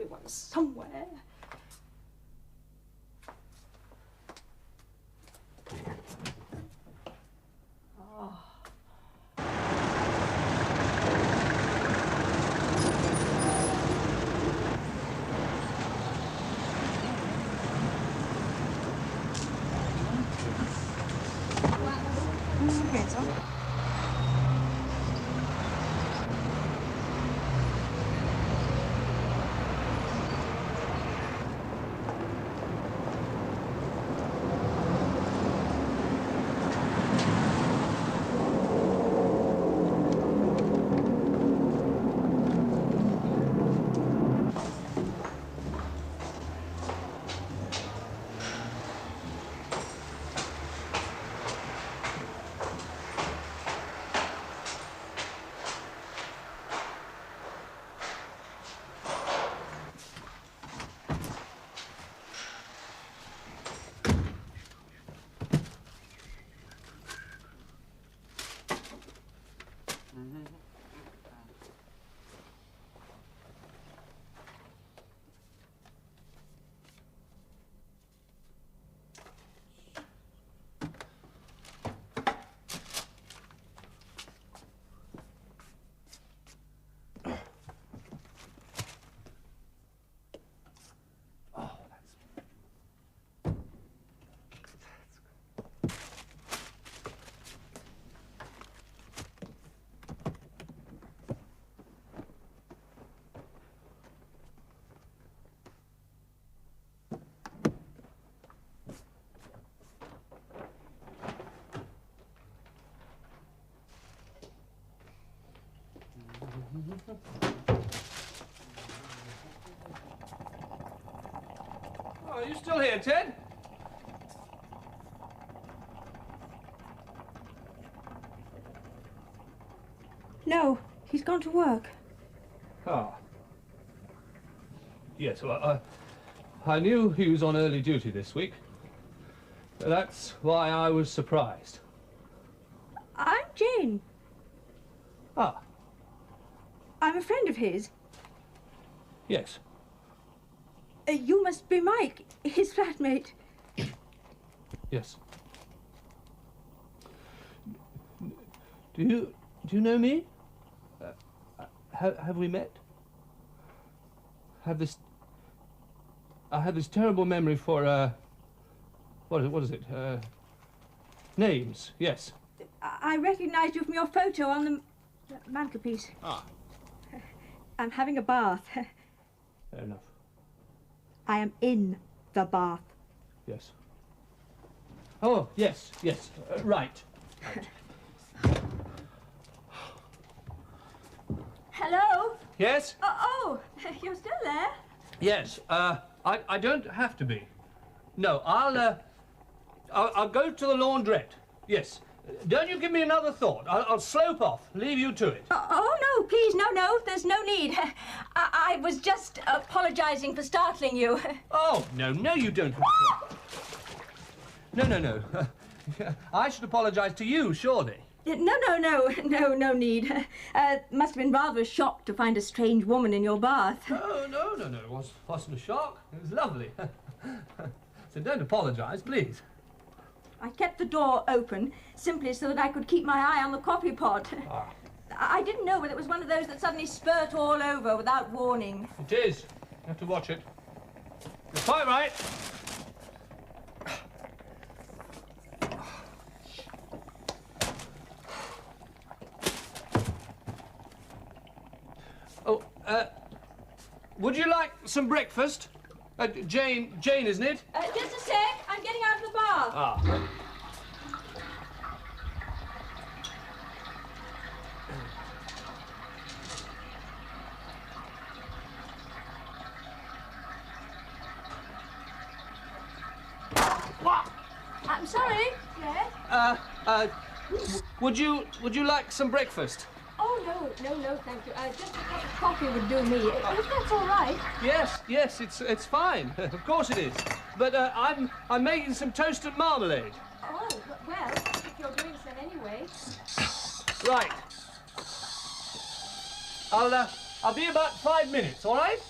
one somewhere. Oh. Oh, are you still here, Ted? No, he's gone to work. Ah. Yes, well, I knew he was on early duty this week. That's why I was surprised. I'm Jane. Ah. I'm a friend of his. Yes. You must be Mike, his flatmate. Yes. Do you know me? Have we met? I have this terrible memory for what is it? Names. Yes. I recognized you from your photo on the mantelpiece. Ah. I'm having a bath. Fair enough. I am in the bath. Yes. Oh, yes, yes, right. Hello? Yes? Oh, you're still there? Yes, I don't have to be. No, I'll go to the laundrette. Yes. Don't you give me another thought. I'll slope off, leave you to it. Oh, no, please, no, there's no need. I was just apologizing for startling you. Oh, no, you don't have to. No. I should apologize to you, surely. No need. Must have been rather a shock to find a strange woman in your bath. Oh, no. It wasn't a shock. It was lovely. So don't apologize, please. I kept the door open simply so that I could keep my eye on the coffee pot. Ah. I didn't know whether it was one of those that suddenly spurt all over without warning. It is. You have to watch it. You're quite right. Oh, would you like some breakfast? Jane, isn't it? Just a sec. I'm getting out of the bath. Ah. What? I'm sorry. Yes? Would you like some breakfast? Oh, no, thank you. Just a cup of coffee would do me, if that's all right. Yes, it's fine. Of course it is. But I'm making some toast and marmalade. Oh, well, if you're doing so anyway. Right. I'll be about 5 minutes, all right?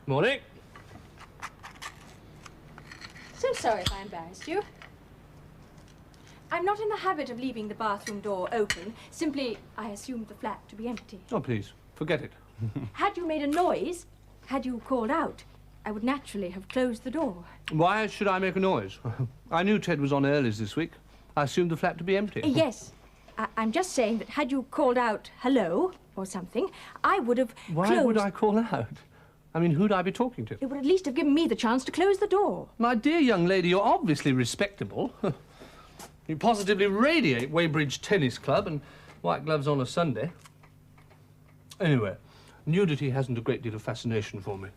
Morning. So sorry if I embarrassed you. I'm not in the habit of leaving the bathroom door open. Simply, I assumed the flat to be empty. Oh, please, forget it. Had you made a noise, had you called out, I would naturally have closed the door. Why should I make a noise? I knew Ted was on earlys this week. I assumed the flat to be empty. Yes. I'm just saying that had you called out hello or something, I would have Why closed... would I call out? I mean, who'd I be talking to? It would at least have given me the chance to close the door. My dear young lady, you're obviously respectable. You positively radiate Weybridge Tennis Club and white gloves on a Sunday. Anyway, nudity hasn't a great deal of fascination for me.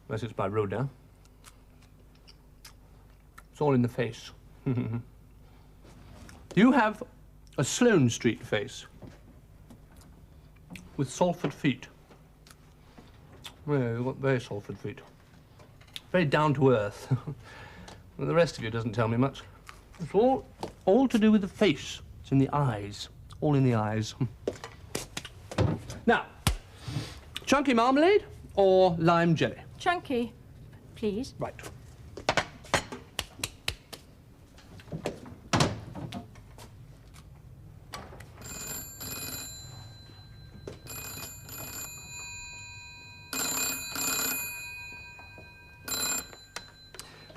Unless it's by Rodin. It's all in the face. You have a Sloane Street face. With Salford feet. Yeah, you've got very Salford feet. Very down to earth. Well, the rest of you doesn't tell me much. It's all to do with the face. It's in the eyes. All in the eyes. Now, chunky marmalade or lime jelly? Chunky, please. Right.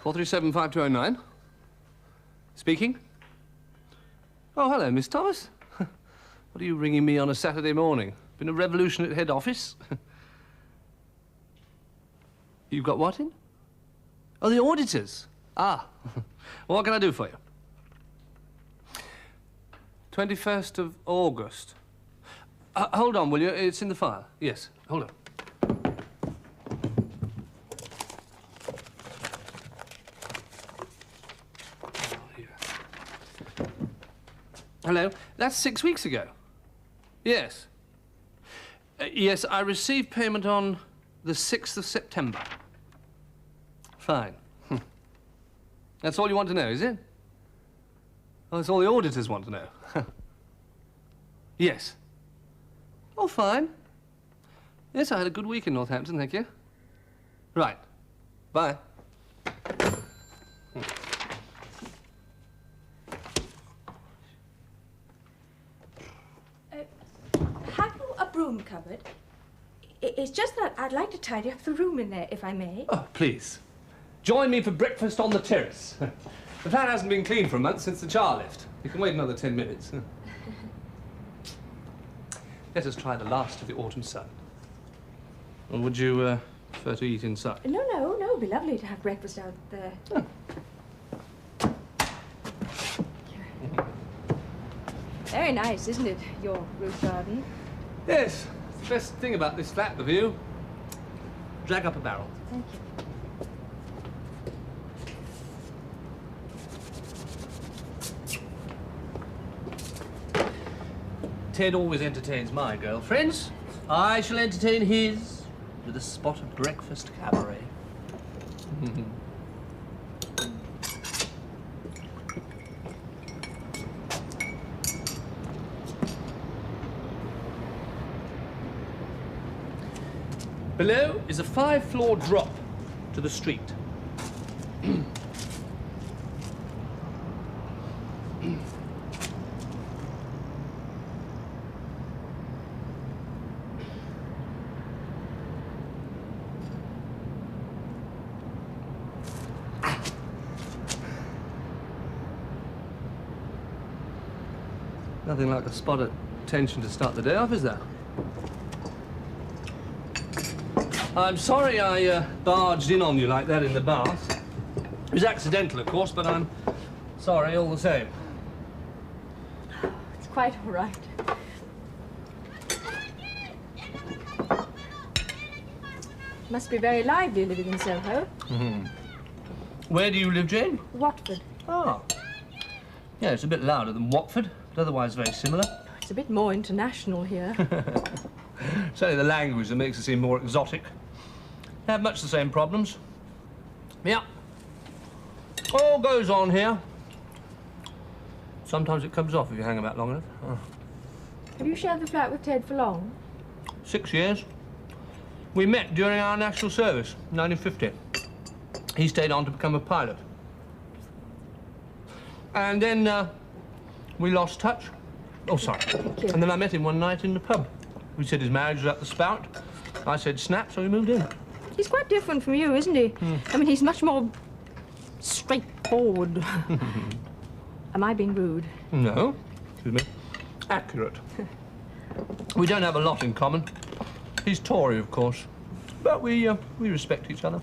(437-5209). Speaking. Oh, hello, Miss Thomas. What are you ringing me on a Saturday morning? Been a revolution at head office? You've got what in? Oh, the auditors. Ah. Well, what can I do for you? 21st of August. Hold on, will you? It's in the file. Yes, hold on. Hello? That's 6 weeks ago. Yes. Yes, I received payment on the 6th of September. Fine. That's all you want to know, is it? Oh, that's all the auditors want to know. Yes. Oh, fine. Yes, I had a good week in Northampton, thank you. Right. Bye. Have you a broom cupboard? It's just that I'd like to tidy up the room in there, if I may. Oh, please. Join me for breakfast on the terrace. The flat hasn't been cleaned for a month since the char left. You can wait another 10 minutes. Let us try the last of the autumn sun. Or would you prefer to eat inside? No, it'd be lovely to have breakfast out there. Oh. Very nice, isn't it, your roof garden? Yes. It's the best thing about this flat, the view. Drag up a barrel. Thank you. Ted always entertains my girlfriends. I shall entertain his with a spot of breakfast cabaret. Below is a 5-floor drop to the street. Nothing like a spot of tension to start the day off, is there? I'm sorry I barged in on you like that in the bath. It was accidental, of course, but I'm sorry all the same. It's quite all right. Must be very lively living in Soho. Mm-hmm. Where do you live, Jane? Watford. Ah. Yeah, it's a bit louder than Watford, but otherwise very similar. It's a bit more international here. It's only the language that makes it seem more exotic. They have much the same problems. Yeah. All goes on here. Sometimes it comes off if you hang about long enough. Oh. Have you shared the flat with Ted for long? 6 years. We met during our national service, 1950. He stayed on to become a pilot. And then we lost touch. Oh, sorry. Thank you. And then I met him one night in the pub. We said his marriage was at the spout. I said snap, so we moved in. He's quite different from you, isn't he? I mean, he's much more straightforward. Am I being rude? No. Excuse me. Accurate. We don't have a lot in common. He's Tory, of course. But we respect each other.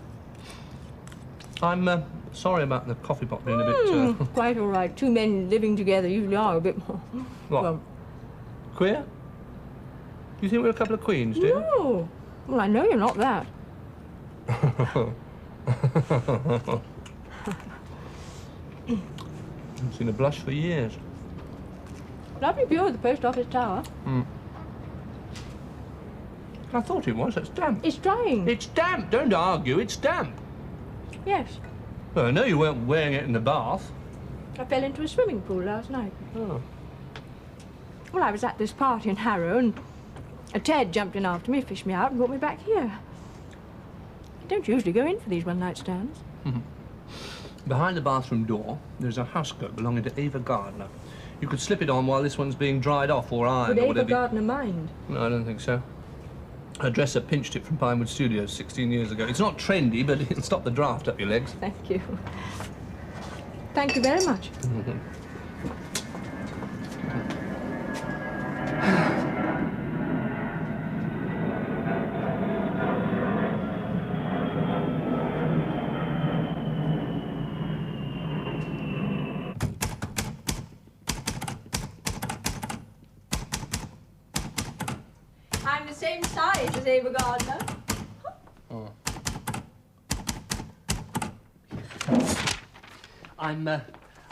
I'm sorry about the coffee pot being a bit... Quite all right. Two men living together usually are a bit more... What? Well, Queer? You think we're a couple of queens, do you? no. Well, I know you're not that. I've seen a blush for years. Lovely view of the post office tower. I thought it was. It's damp. It's drying. It's damp. Don't argue. It's damp. Yes. Well, I know you weren't wearing it in the bath. I fell into a swimming pool last night. Oh. Well, I was at this party in Harrow, and a Ted jumped in after me, fished me out, and brought me back here. I don't usually go in for these one-night stands. Behind the bathroom door, there's a housecoat belonging to Ava Gardner. You could slip it on while this one's being dried off or ironed Would or Ava whatever. Gardner mind? No, I don't think so. Her dresser pinched it from Pinewood Studios 16 years ago. It's not trendy, but it'll stop the draft up your legs. Thank you. Thank you very much. I'm the same size as Ava Gardner.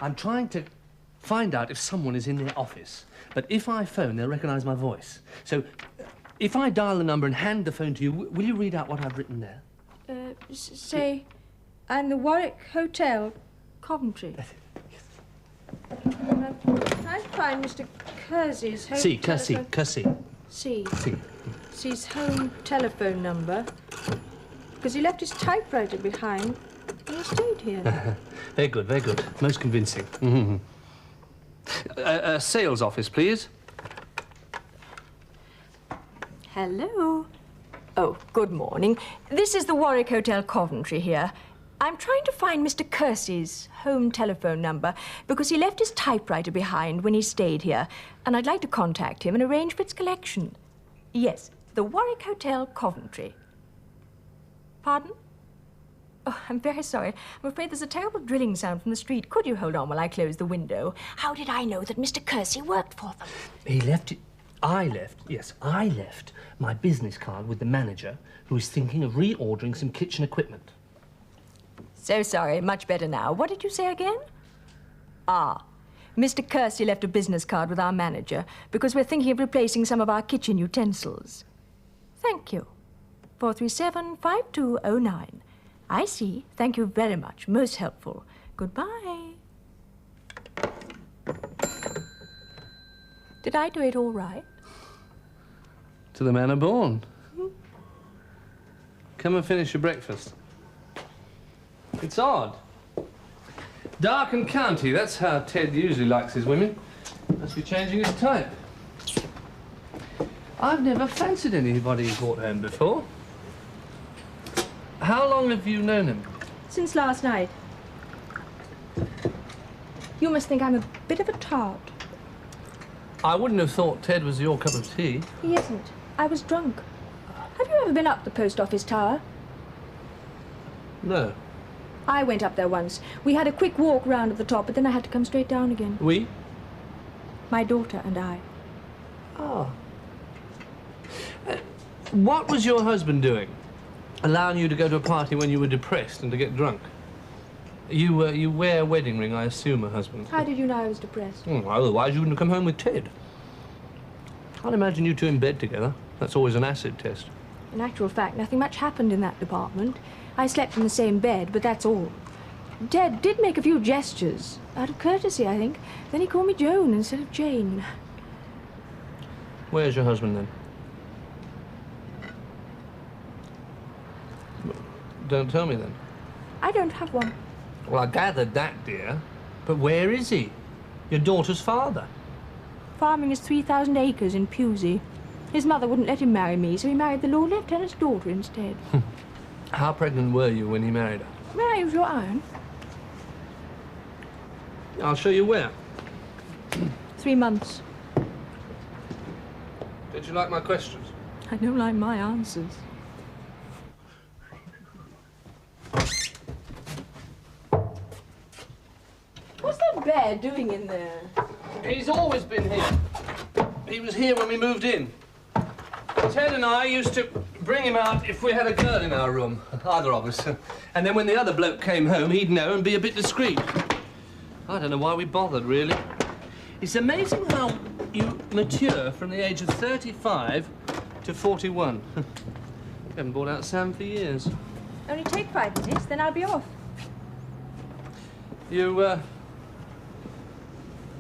I'm trying to find out if someone is in their office. But if I phone, they'll recognize my voice. So, if I dial the number and hand the phone to you, will you read out what I've written there? Say, I'm the Warwick Hotel, Coventry. I'm trying to find Mr. Kersey's home Kersey. C's home telephone number. Because he left his typewriter behind and he stayed here. Very good, very good. Most convincing. Sales office, please. Hello. Oh, good morning. This is the Warwick Hotel, Coventry here. I'm trying to find Mr. Kersey's home telephone number because he left his typewriter behind when he stayed here, and I'd like to contact him and arrange for its collection. Yes, the Warwick Hotel, Coventry. Pardon? Oh, I'm very sorry. I'm afraid there's a terrible drilling sound from the street. Could you hold on while I close the window? How did I know that Mr. Kersey worked for them? He left it. I left my business card with the manager who is thinking of reordering some kitchen equipment. So sorry, much better now. What did you say again? Ah, Mr. Kersey left a business card with our manager because we're thinking of replacing some of our kitchen utensils. Thank you. 437-5209. I see. Thank you very much. Most helpful. Goodbye. Did I do it all right? To the manner born. Come and finish your breakfast. It's odd. Dark and county, that's how Ted usually likes his women. Must be changing his type. I've never fancied anybody he brought home before. How long have you known him? Since last night. You must think I'm a bit of a tart. I wouldn't have thought Ted was your cup of tea. He isn't. I was drunk. Have you ever been up the post office tower? No. I went up there once. We had a quick walk round at the top, but then I had to come straight down again. We? My daughter and I. Oh. What was your husband doing? Allowing you to go to a party when you were depressed and to get drunk? You wear a wedding ring, I assume, a husband. How did you know I was depressed? Otherwise you wouldn't have come home with Ted. Can't imagine you two in bed together. That's always an acid test. In actual fact, nothing much happened in that department. I slept in the same bed, but that's all. Ted did make a few gestures, out of courtesy, I think. Then he called me Joan instead of Jane. Where's your husband, then? Don't tell me then. I don't have one. Well, I gathered that, dear. But where is he? Your daughter's father. Farming is 3,000 acres in Pewsey. His mother wouldn't let him marry me, so he married the Lord Lieutenant's daughter instead. How pregnant were you when he married her? May I use your iron? I'll show you where. 3 months. Did you like my questions? I don't like my answers. What's that bear doing in there? He's always been here. He was here when we moved in. Ted and I used to bring him out if we had a girl in our room, either of us. And then when the other bloke came home, he'd know and be a bit discreet. I don't know why we bothered, really. It's amazing how you mature from the age of 35 to 41. We haven't brought out Sam for years. Only take 5 minutes, then I'll be off. You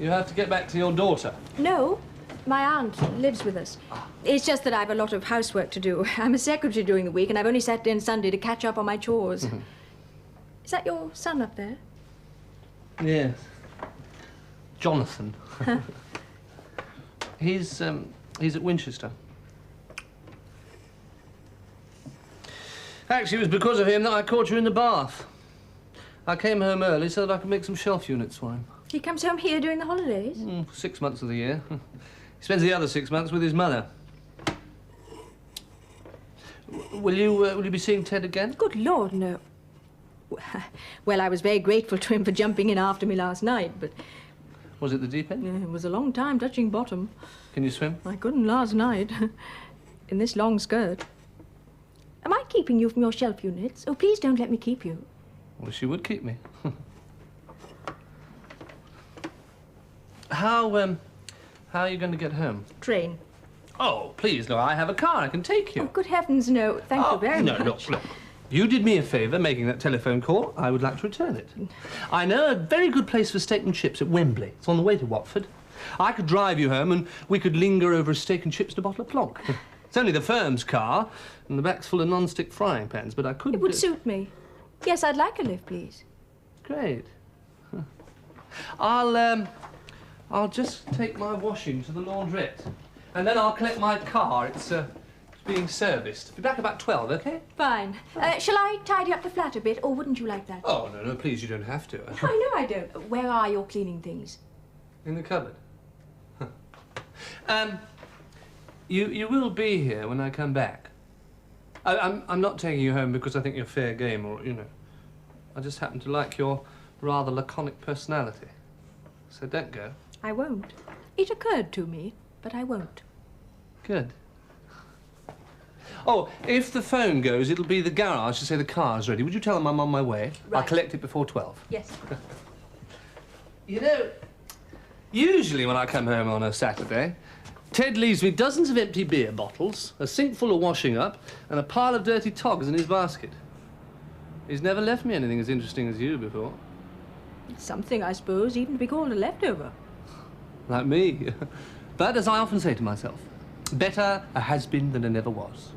have to get back to your daughter. No, my aunt lives with us. It's just that I've a lot of housework to do. I'm a secretary during the week, and I've only Saturday and Sunday to catch up on my chores. Is that your son up there? Yes. Jonathan. He's at Winchester. Actually, it was because of him that I caught you in the bath. I came home early so that I could make some shelf units for him. He comes home here during the holidays? 6 months of the year. He spends the other 6 months with his mother. Will you be seeing Ted again? Good Lord, no. Well, I was very grateful to him for jumping in after me last night, but... Was it the deep end? It was a long time touching bottom. Can you swim? I couldn't last night. In this long skirt. Am I keeping you from your shelf units? Oh, please don't let me keep you. Well, she would keep me. How are you going to get home? Train. Oh, please, no, I have a car. I can take you. Oh, good heavens, no. Thank you very much. No, look. You did me a favour making that telephone call. I would like to return it. I know a very good place for steak and chips at Wembley. It's on the way to Watford. I could drive you home and we could linger over a steak and chips and a bottle of plonk. It's only the firm's car and the back's full of non-stick frying pans, but I could... It would suit me. Yes, I'd like a lift, please. Great. I'll just take my washing to the laundrette and then I'll collect my car. It's being serviced. Be back about 12, OK? Fine. Shall I tidy up the flat a bit, or wouldn't you like that? Oh, no, please, you don't have to. I know I don't. Where are your cleaning things? In the cupboard. You will be here when I come back. I'm not taking you home because I think you're fair game or, you know. I just happen to like your rather laconic personality. So don't go. I won't. It occurred to me, but I won't. Good. Oh, if the phone goes, it'll be the garage to say the car's ready. Would you tell them I'm on my way? Right. I'll collect it before 12. Yes. You know, usually when I come home on a Saturday, Ted leaves me dozens of empty beer bottles, a sink full of washing up, and a pile of dirty togs in his basket. He's never left me anything as interesting as you before. It's something, I suppose, even to be called a leftover. Like me. But as I often say to myself, better a has-been than a never was.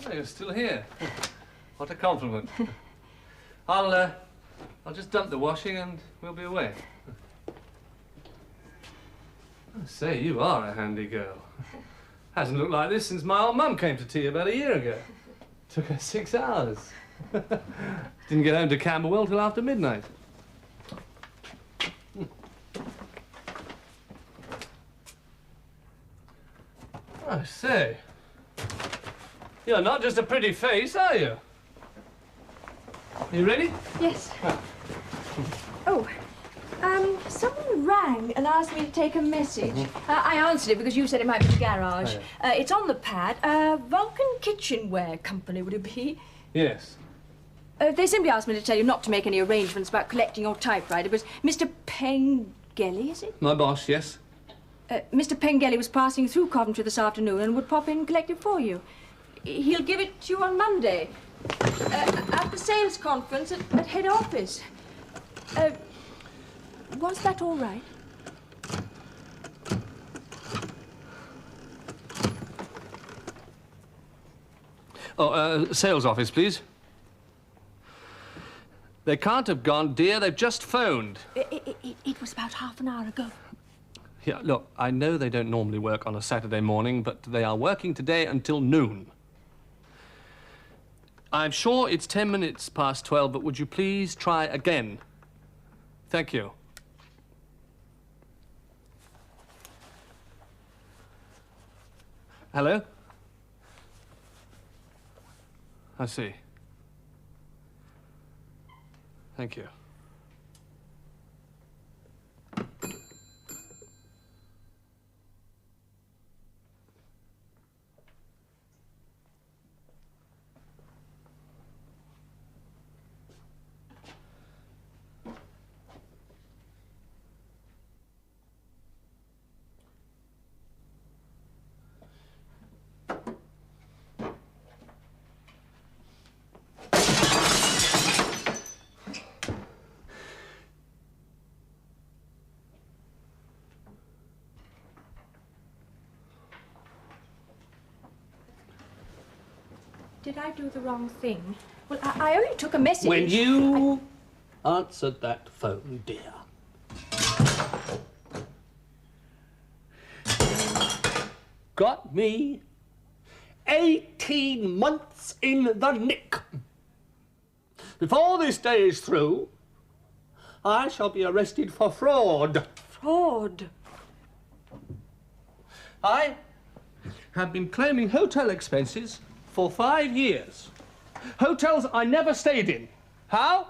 Oh, you're still here. What a compliment. I'll I'll just dump the washing and we'll be away. I say, you are a handy girl. Hasn't looked like this since my old mum came to tea about a year ago. Took her 6 hours. Didn't get home to Camberwell till after midnight. I say, you're not just a pretty face, are you? You ready? Yes. Oh, someone rang and asked me to take a message. I answered it because you said it might be the garage. Oh, It's on the pad. Vulcan Kitchenware Company, would it be? Yes. They simply asked me to tell you not to make any arrangements about collecting your typewriter. It was Mr. Pengelly, is it? My boss, yes. Mr. Pengelly was passing through Coventry this afternoon and would pop in and collect it for you. He'll give it to you on Monday. At the sales conference at head office. Was that all right? Oh, sales office, please. They can't have gone, dear. They've just phoned. It was about half an hour ago. Yeah, look, I know they don't normally work on a Saturday morning, but they are working today until noon. I'm sure it's 10 minutes past 12, but would you please try again? Thank you. Hello? I see. Thank you. Did I do the wrong thing? Well, I only took a message. When you answered that phone, dear, got me 18 months in the nick. Before this day is through, I shall be arrested for fraud. Fraud? I have been claiming hotel expenses for 5 years. Hotels I never stayed in. How?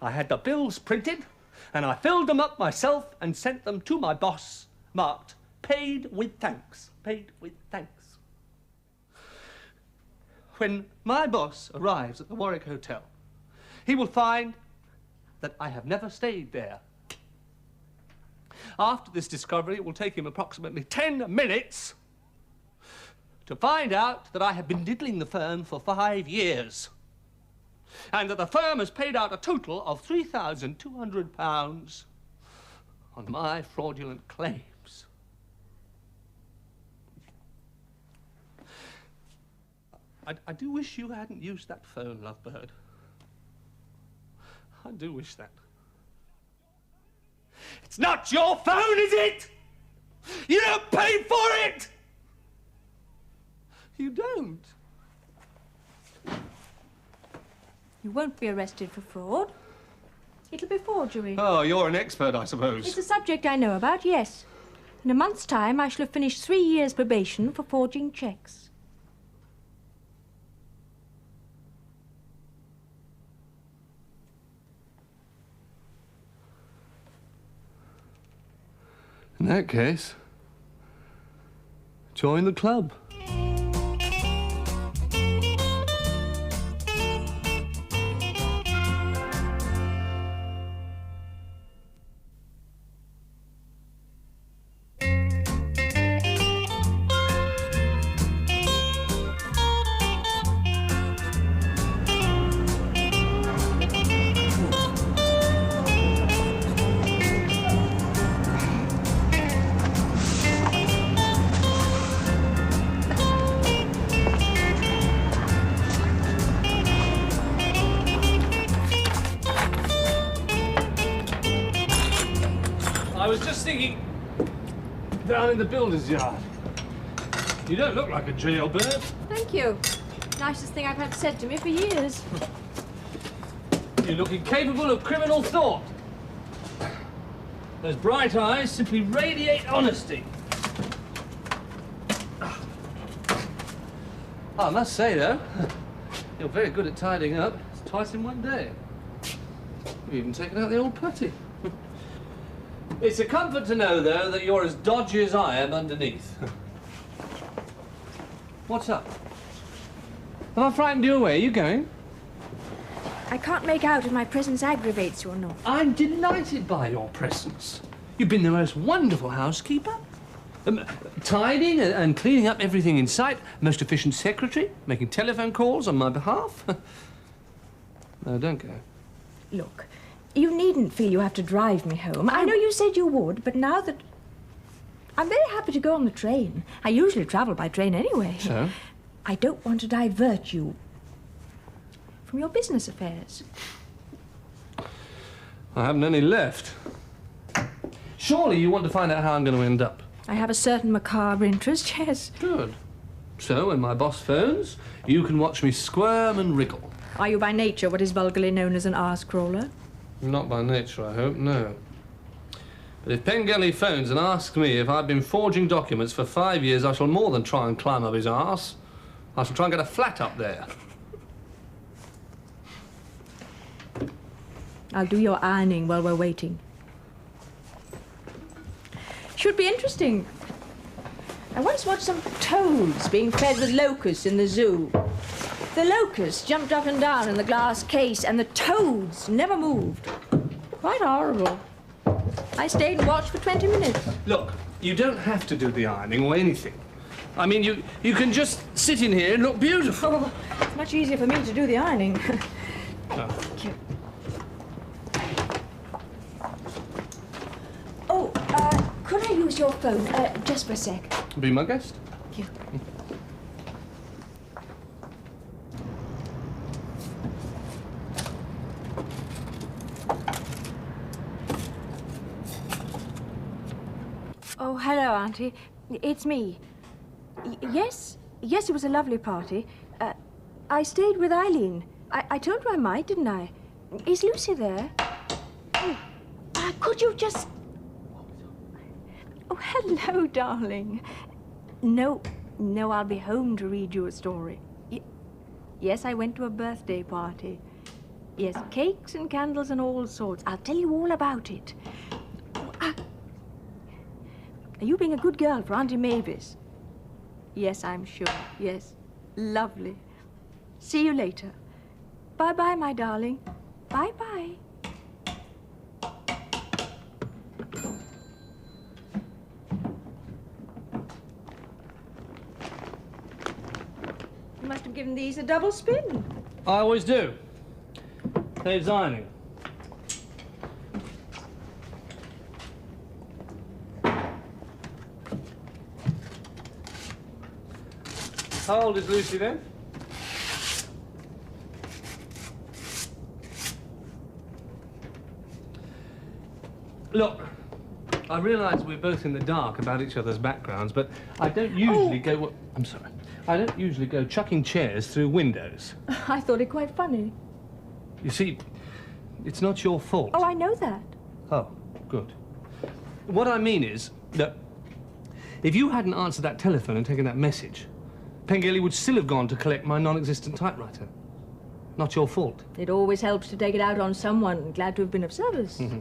I had the bills printed and I filled them up myself and sent them to my boss, marked, paid with thanks. Paid with thanks. When my boss arrives at the Warwick Hotel, he will find that I have never stayed there. After this discovery, it will take him approximately 10 minutes to find out that I have been diddling the firm for 5 years, and that the firm has paid out a total of £3,200 on my fraudulent claims. I do wish you hadn't used that phone, Lovebird. I do wish that. It's not your phone, is it? You don't pay for it! You don't. You won't be arrested for fraud. It'll be forgery. Oh, you're an expert, I suppose. It's a subject I know about, yes. In a month's time, I shall have finished 3 years' probation for forging cheques. In that case, join the club. down in the builder's yard. You don't look like a jailbird. Thank you. Nicest thing I've had said to me for years. You look incapable of criminal thought. Those bright eyes simply radiate honesty. I must say, though, you're very good at tidying up. It's twice in one day. You've even taken out the old putty. It's a comfort to know, though, that you're as dodgy as I am underneath. What's up? Have I frightened you away? Are you going? I can't make out if my presence aggravates you or not. I'm delighted by your presence. You've been the most wonderful housekeeper. Tidying and cleaning up everything in sight. Most efficient secretary, making telephone calls on my behalf. No, don't go. Look, you needn't feel you have to drive me home. I know you said you would, but now that... I'm very happy to go on the train. I usually travel by train anyway. So? I don't want to divert you from your business affairs. I haven't any left. Surely you want to find out how I'm going to end up. I have a certain macabre interest, yes. Good. So when my boss phones, you can watch me squirm and wriggle. Are you by nature what is vulgarly known as an arse-crawler? Not by nature, I hope, no. But if Pengelly phones and asks me if I've been forging documents for 5 years, I shall more than try and climb up his arse. I shall try and get a flat up there. I'll do your ironing while we're waiting. Should be interesting. I once watched some toads being fed with locusts in the zoo. The locusts jumped up and down in the glass case, and the toads never moved. Quite horrible. I stayed and watched for 20 minutes. Look, you don't have to do the ironing or anything. I mean, you can just sit in here and look beautiful. Oh, it's much easier for me to do the ironing. Oh. Thank you. Oh, could I use your phone just for a sec? Be my guest. Thank you. Oh, hello, Auntie. It's me. Yes, it was a lovely party. I stayed with Eileen. I told you I might, didn't I? Is Lucy there? Oh, could you just... Oh, hello, darling. No, I'll be home to read you a story. Yes, I went to a birthday party. Yes, cakes and candles and all sorts. I'll tell you all about it. Are you being a good girl for Auntie Mavis? Yes, I'm sure. Yes. Lovely. See you later. Bye-bye, my darling. Bye-bye. You must have given these a double spin. I always do. Saves ironing. How old is Lucy then? Look, I realise we're both in the dark about each other's backgrounds, but I don't usually go... I'm sorry. I don't usually go chucking chairs through windows. I thought it quite funny. You see, it's not your fault. Oh, I know that. Oh, good. What I mean is that if you hadn't answered that telephone and taken that message, Pengelly would still have gone to collect my non-existent typewriter. Not your fault. It always helps to take it out on someone. Glad to have been of service. Mm-hmm.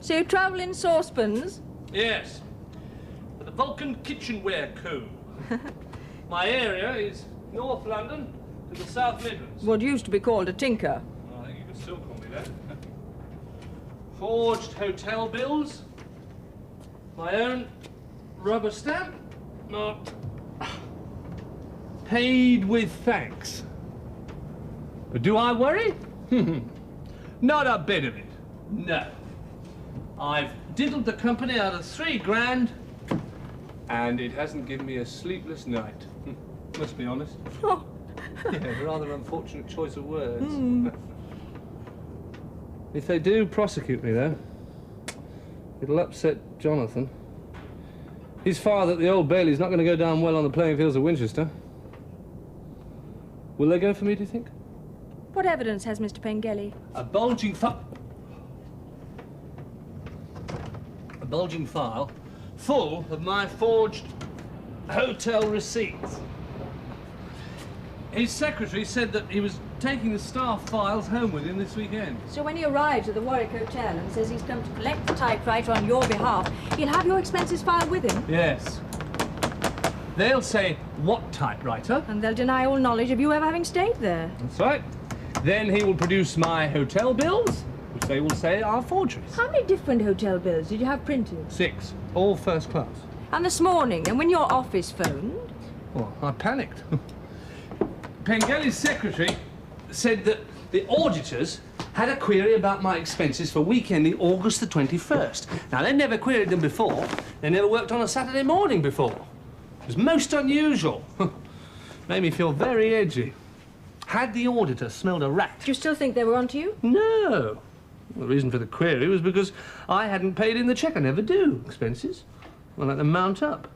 So you travel in saucepans? Yes. For the Vulcan Kitchenware Co. My area is North London to the South Midlands. What used to be called a tinker. I think you can still call me that. Forged hotel bills. My own rubber stamp. Marked paid with thanks. But do I worry? Not a bit of it. No. I've diddled the company out of $3 grand, and it hasn't given me a sleepless night. Let's be honest. Oh, Yeah, rather unfortunate choice of words. If they do prosecute me, though, it'll upset Jonathan. His father at the Old Bailey's not going to go down well on the playing fields of Winchester. Will they go for me, do you think? What evidence has Mr. Pengelly? A bulging file full of my forged hotel receipts. His secretary said that he was taking the staff files home with him this weekend. So when he arrives at the Warwick Hotel and says he's come to collect the typewriter on your behalf, he'll have your expenses filed with him? Yes. They'll say, what typewriter? And they'll deny all knowledge of you ever having stayed there. That's right. Then he will produce my hotel bills, which they will say are forgeries. How many different hotel bills did you have printed? 6, all first class. And this morning, and when your office phoned? Well, I panicked. Pengelly's secretary said that the auditors had a query about my expenses for weekending August the 21st. Now, they never queried them before. They never worked on a Saturday morning before. It was most unusual. Made me feel very edgy. Had the auditor smelled a rat? Do you still think they were onto you? No. The reason for the query was because I hadn't paid in the cheque. I never do expenses. I let them mount up.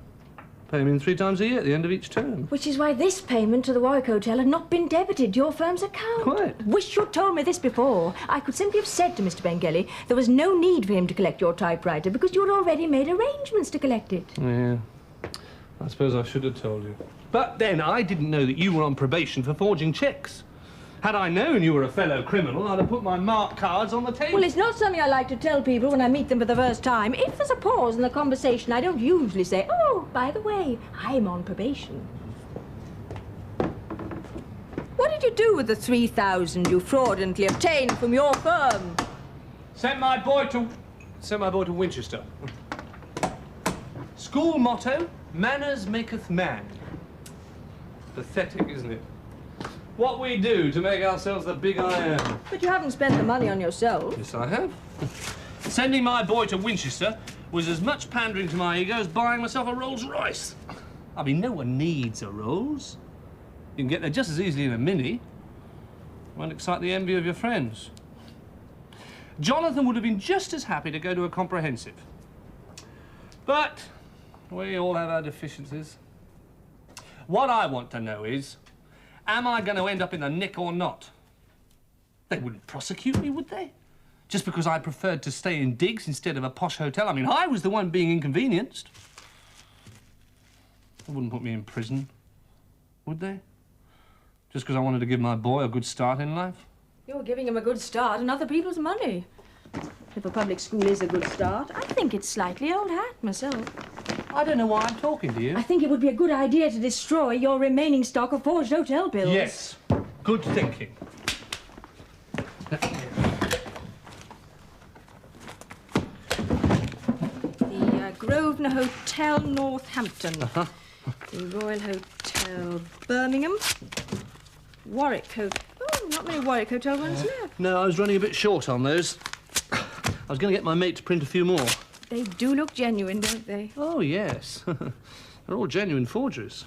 Pay them in 3 times a year at the end of each term. Which is why this payment to the Warwick Hotel had not been debited to your firm's account. Quite. Wish you'd told me this before. I could simply have said to Mr. Pengelly there was no need for him to collect your typewriter because you had already made arrangements to collect it. Yeah. I suppose I should have told you. But then I didn't know that you were on probation for forging cheques. Had I known you were a fellow criminal, I'd have put my marked cards on the table. Well, it's not something I like to tell people when I meet them for the first time. If there's a pause in the conversation, I don't usually say, oh, by the way, I'm on probation. What did you do with the 3,000 you fraudulently obtained from your firm? Sent my boy to Winchester. School motto, manners maketh man. Pathetic, isn't it? What we do to make ourselves the big I am. But you haven't spent the money on yourself. Yes, I have. Sending my boy to Winchester was as much pandering to my ego as buying myself a Rolls Royce. I mean, no one needs a Rolls. You can get there just as easily in a Mini. Won't excite the envy of your friends. Jonathan would have been just as happy to go to a comprehensive. But we all have our deficiencies. What I want to know is, am I going to end up in the nick or not? They wouldn't prosecute me, would they? Just because I preferred to stay in digs instead of a posh hotel. I mean, I was the one being inconvenienced. They wouldn't put me in prison, would they? Just because I wanted to give my boy a good start in life? You're giving him a good start on other people's money. If a public school is a good start, I think it's slightly old hat myself. I don't know why I'm talking to you. I think it would be a good idea to destroy your remaining stock of forged hotel bills. Yes, good thinking. The Grosvenor Hotel, Northampton. The Royal Hotel, Birmingham. Warwick Hotel. Oh, not many Warwick Hotel ones left. No, I was running a bit short on those. I was going to get my mate to print a few more. They do look genuine, don't they? Oh, yes. They're all genuine forgeries.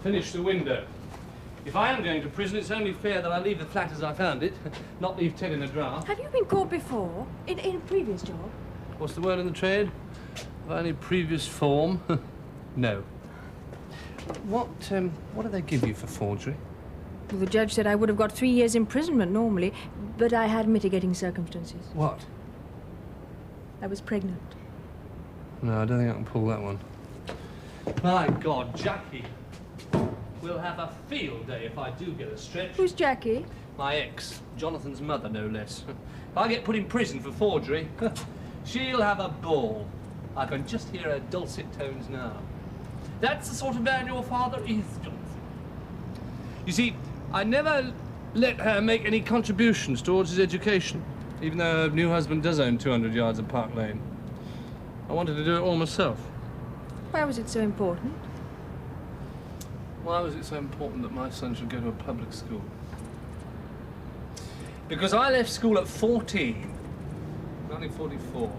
Finish the window. If I am going to prison, it's only fair that I leave the flat as I found it, not leave Ted in a draft. Have you been caught before? In a previous job? What's the word in the trade? Have I any previous form? No. What do they give you for forgery? Well, the judge said I would have got 3 years imprisonment normally, but I had mitigating circumstances. What? I was pregnant. No, I don't think I can pull that one. My God, Jackie. We'll have a field day if I do get a stretch. Who's Jackie? My ex, Jonathan's mother, no less. If I get put in prison for forgery, she'll have a ball. I can just hear her dulcet tones now. That's the sort of man your father is, Jonathan. You see, I never let her make any contributions towards his education, even though her new husband does own 200 yards of Park Lane. I wanted to do it all myself. Why was it so important? Why was it so important that my son should go to a public school? Because I left school at 14, 1944.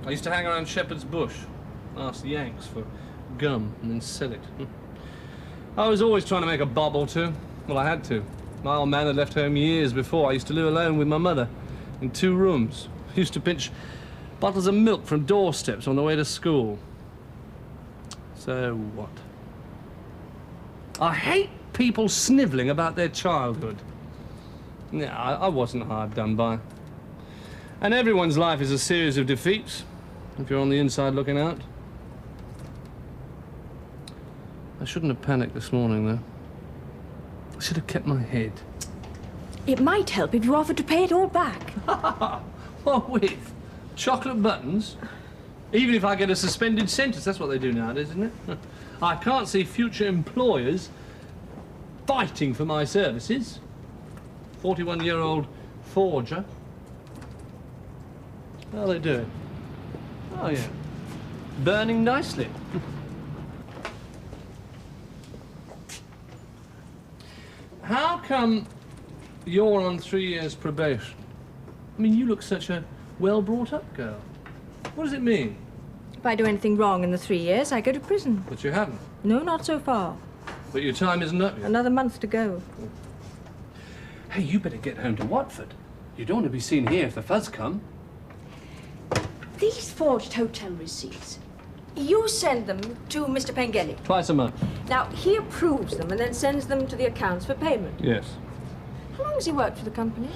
I used to hang around Shepherd's Bush, ask the Yanks for gum and then sell it. I was always trying to make a bob or two. Well, I had to. My old man had left home years before. I used to live alone with my mother in 2 rooms. I used to pinch bottles of milk from doorsteps on the way to school. So what? I hate people snivelling about their childhood. Yeah, I wasn't hard done by. And everyone's life is a series of defeats, if you're on the inside looking out. I shouldn't have panicked this morning, though. I should have kept my head. It might help if you offered to pay it all back. What with? Chocolate buttons? Even if I get a suspended sentence, that's what they do nowadays, isn't it? I can't see future employers fighting for my services. 41-year-old forger. How are they doing? Oh, yeah. Burning nicely. How come you're on 3 years probation? I mean, you look such a well-brought-up girl. What does it mean? If I do anything wrong in the 3 years, I go to prison. But you haven't. No, not so far. But your time isn't up yet. Another month to go. Hey, you better get home to Watford. You don't want to be seen here if the fuzz come. These forged hotel receipts, you send them to Mr. Pengelly. Twice a month. Now, he approves them and then sends them to the accounts for payment. Yes. How long has he worked for the company?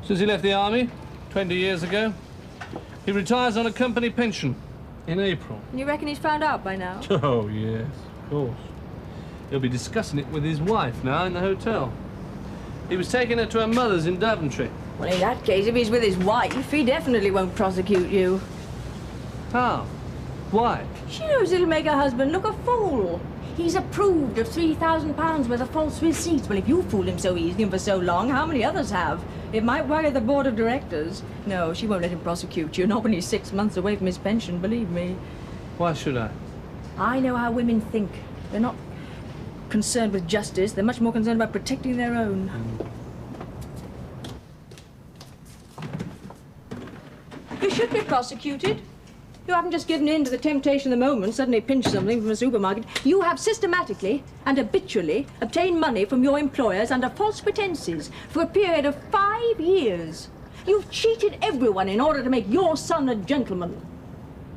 Since he left the army, 20 years ago. He retires on a company pension in April. You reckon he's found out by now? Oh, yes, of course. He'll be discussing it with his wife now in the hotel. He was taking her to her mother's in Daventry. Well, in that case, if he's with his wife, he definitely won't prosecute you. How? Why? She knows it'll make her husband look a fool. He's approved of £3,000 worth of false receipts. Well, if you fooled him so easily and for so long, how many others have? It might worry the board of directors. No, she won't let him prosecute you, not when he's 6 months away from his pension, believe me. Why should I? I know how women think. They're not concerned with justice. They're much more concerned about protecting their own. You should be prosecuted. You haven't just given in to the temptation of the moment, suddenly pinched something from a supermarket. You have systematically and habitually obtained money from your employers under false pretenses for a period of 5 years. You've cheated everyone in order to make your son a gentleman.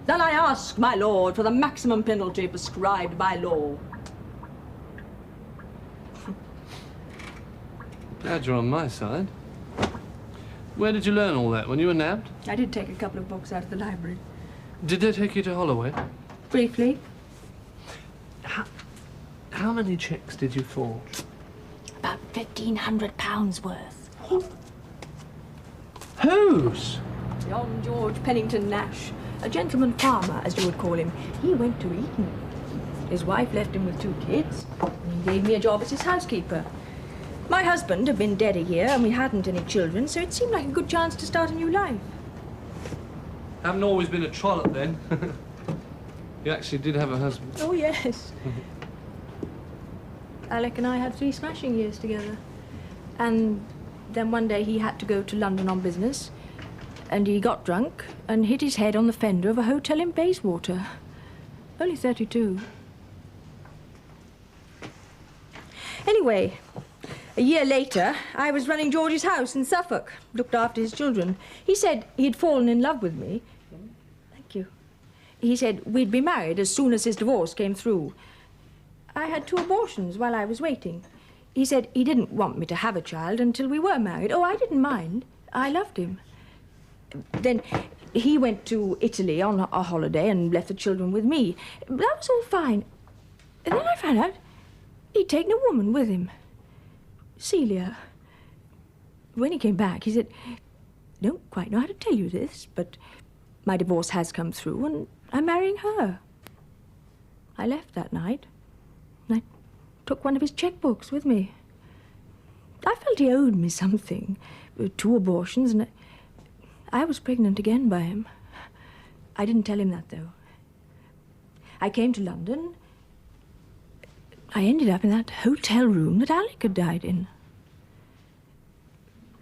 Then I ask, my lord, for the maximum penalty prescribed by law. Glad you're on my side. Where did you learn all that? When you were nabbed? I did take a couple of books out of the library. Did they take you to Holloway? Briefly. How many checks did you forge? About £1,500 worth. Whose? John George Pennington Nash, a gentleman farmer, as you would call him. He went to Eton. His wife left him with 2 kids. And he gave me a job as his housekeeper. My husband had been dead a year, and we hadn't any children, so it seemed like a good chance to start a new life. Haven't always been a trollop then. You actually did have a husband. Oh, yes. Alec and I had 3 smashing years together. And then one day he had to go to London on business, and he got drunk and hit his head on the fender of a hotel in Bayswater. Only 32. Anyway, a year later, I was running George's house in Suffolk, looked after his children. He said he'd fallen in love with me. Thank you. He said we'd be married as soon as his divorce came through. I had 2 abortions while I was waiting. He said he didn't want me to have a child until we were married. Oh, I didn't mind. I loved him. Then he went to Italy on a holiday and left the children with me. That was all fine. And then I found out he'd taken a woman with him. Celia. When he came back, he said, I don't quite know how to tell you this, but my divorce has come through and I'm marrying her. I left that night and I took one of his checkbooks with me. I felt he owed me something. 2 abortions, and I was pregnant again by him. I didn't tell him that, though. I came to London. I ended up in that hotel room that Alec had died in.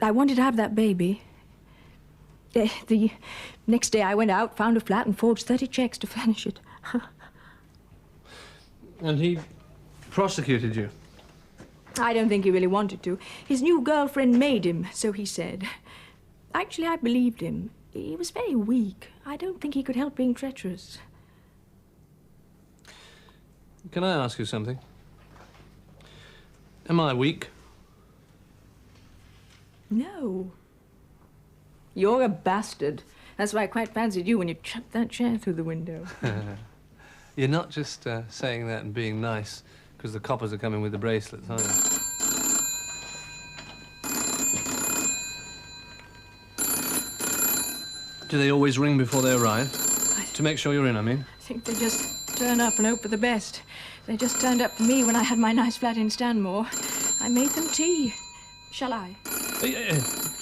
I wanted to have that baby. The next day I went out, found a flat, and forged 30 checks to furnish it. And he prosecuted you? I don't think he really wanted to. His new girlfriend made him, so he said. Actually, I believed him. He was very weak. I don't think he could help being treacherous. Can I ask you something? Am I weak? No. You're a bastard. That's why I quite fancied you when you chucked that chair through the window. You're not just saying that and being nice because the coppers are coming with the bracelets, are you? Do they always ring before they arrive? To make sure you're in, I mean? I think they just turn up and hope for the best. They just turned up for me when I had my nice flat in Stanmore. I made them tea. Shall I?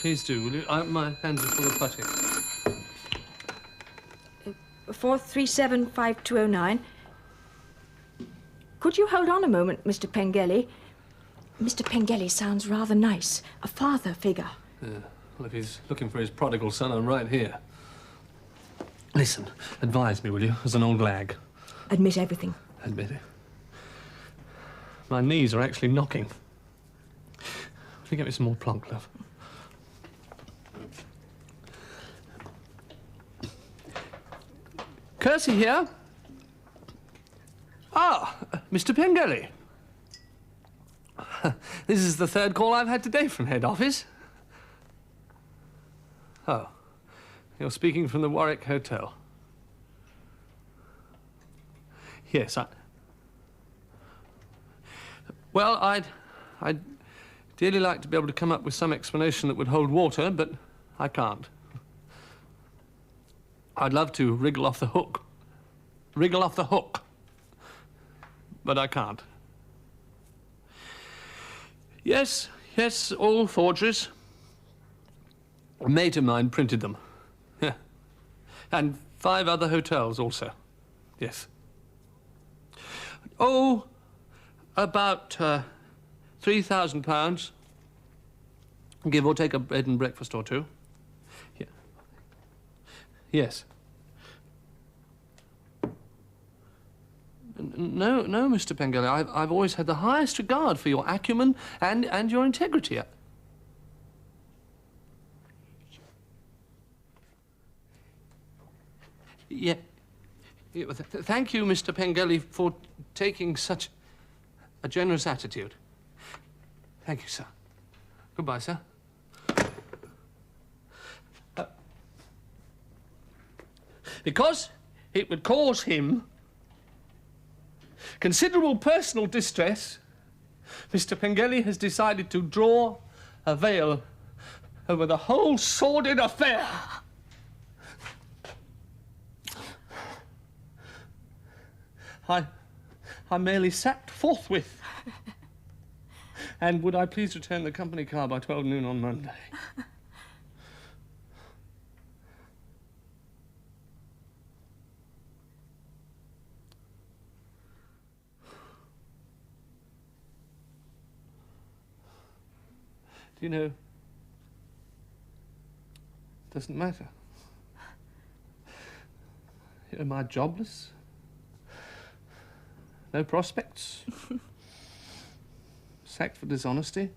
Please do, will you? My hands are full of putty. 4375209. Could you hold on a moment, Mr. Pengelly? Mr. Pengelly sounds rather nice. A father figure. Well, if he's looking for his prodigal son, I'm right here. Listen, advise me, will you, as an old lag? Admit everything. Admit it. My knees are actually knocking. Will you get me some more plonk, love? Kersey here? Ah, Mr. Pengelly. This is the 3rd call I've had today from head office. Oh, you're speaking from the Warwick Hotel. Yes, Well, I'd dearly like to be able to come up with some explanation that would hold water, but I can't. I'd love to wriggle off the hook. Wriggle off the hook. But I can't. Yes, all forgeries. A mate of mine printed them. Yeah. And 5 other hotels also. Yes. Oh, about £3,000. Give or take a bed and breakfast or 2. Yeah. Yes. No, Mr. Pengelly. I've always had the highest regard for your acumen and your integrity. Yeah. Thank you, Mr. Pengelly, for taking such a generous attitude. Thank you, sir. Goodbye, sir. Because it would cause him considerable personal distress, Mr. Pengelly has decided to draw a veil over the whole sordid affair. I merely sacked forthwith. And would I please return the company car by 12 noon on Monday? Do you know, it doesn't matter. Am I jobless? No prospects? Sacked for dishonesty?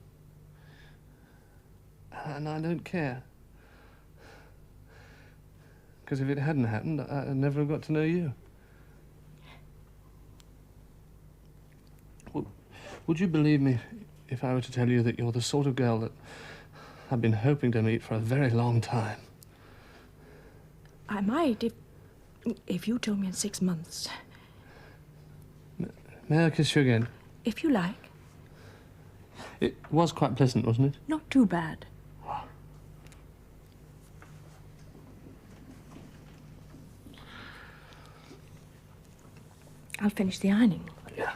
And I don't care. Because if it hadn't happened, I'd never have got to know you. Would you believe me if I were to tell you that you're the sort of girl that I've been hoping to meet for a very long time? I might if you told me in 6 months. May I kiss you again? If you like. It was quite pleasant, wasn't it? Not too bad. I'll finish the ironing. Yeah.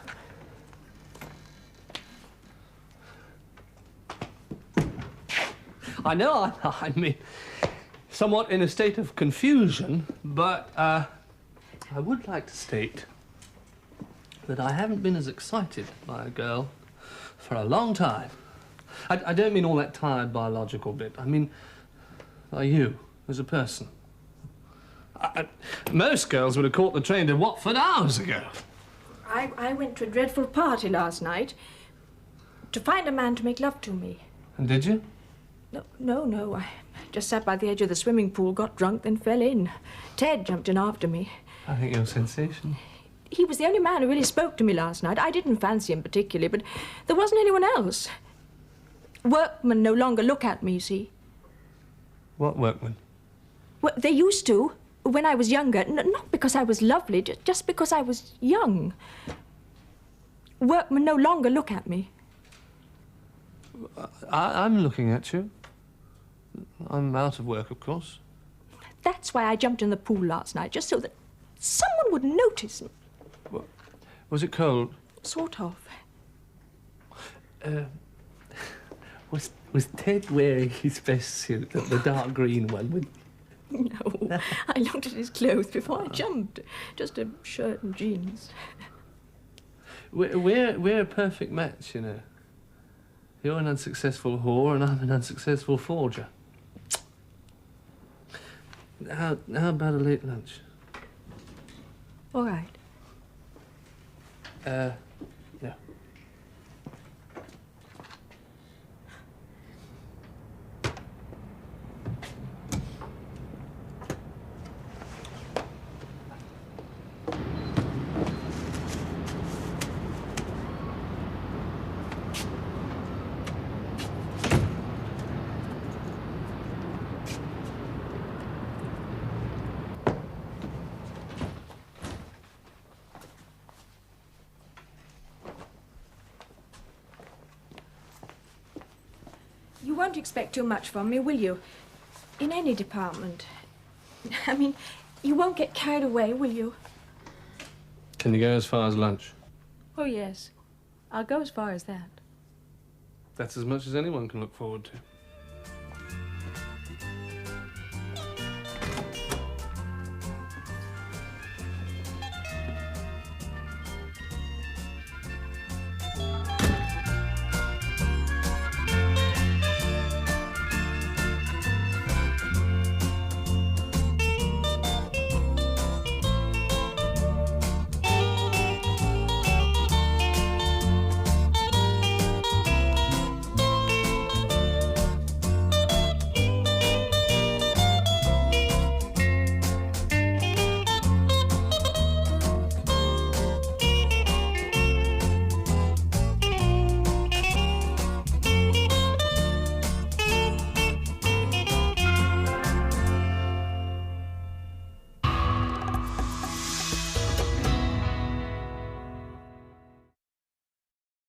I know I'm somewhat in a state of confusion, but I would like to state that I haven't been as excited by a girl for a long time. I don't mean all that tired biological bit. I mean by you as a person. Most girls would have caught the train to Watford hours ago. I went to a dreadful party last night to find a man to make love to me. And did you? No. I just sat by the edge of the swimming pool, got drunk, then fell in. Ted jumped in after me. I think you're a sensation. He was the only man who really spoke to me last night. I didn't fancy him particularly, but there wasn't anyone else. Workmen no longer look at me, you see. What workmen? Well, they used to, when I was younger. Not because I was lovely, just because I was young. Workmen no longer look at me. I'm looking at you. I'm out of work, of course. That's why I jumped in the pool last night, just so that someone would notice me. Was it cold? Sort of. Was Ted wearing his best suit, the dark green one? With... No, I looked at his clothes before I jumped. Just a shirt and jeans. We're a perfect match, you know. You're an unsuccessful whore and I'm an unsuccessful forger. How about a late lunch? All right. Yeah. You won't expect too much from me, will you? In any department. I mean, you won't get carried away, will you? Can you go as far as lunch? Oh, yes. I'll go as far as that. That's as much as anyone can look forward to.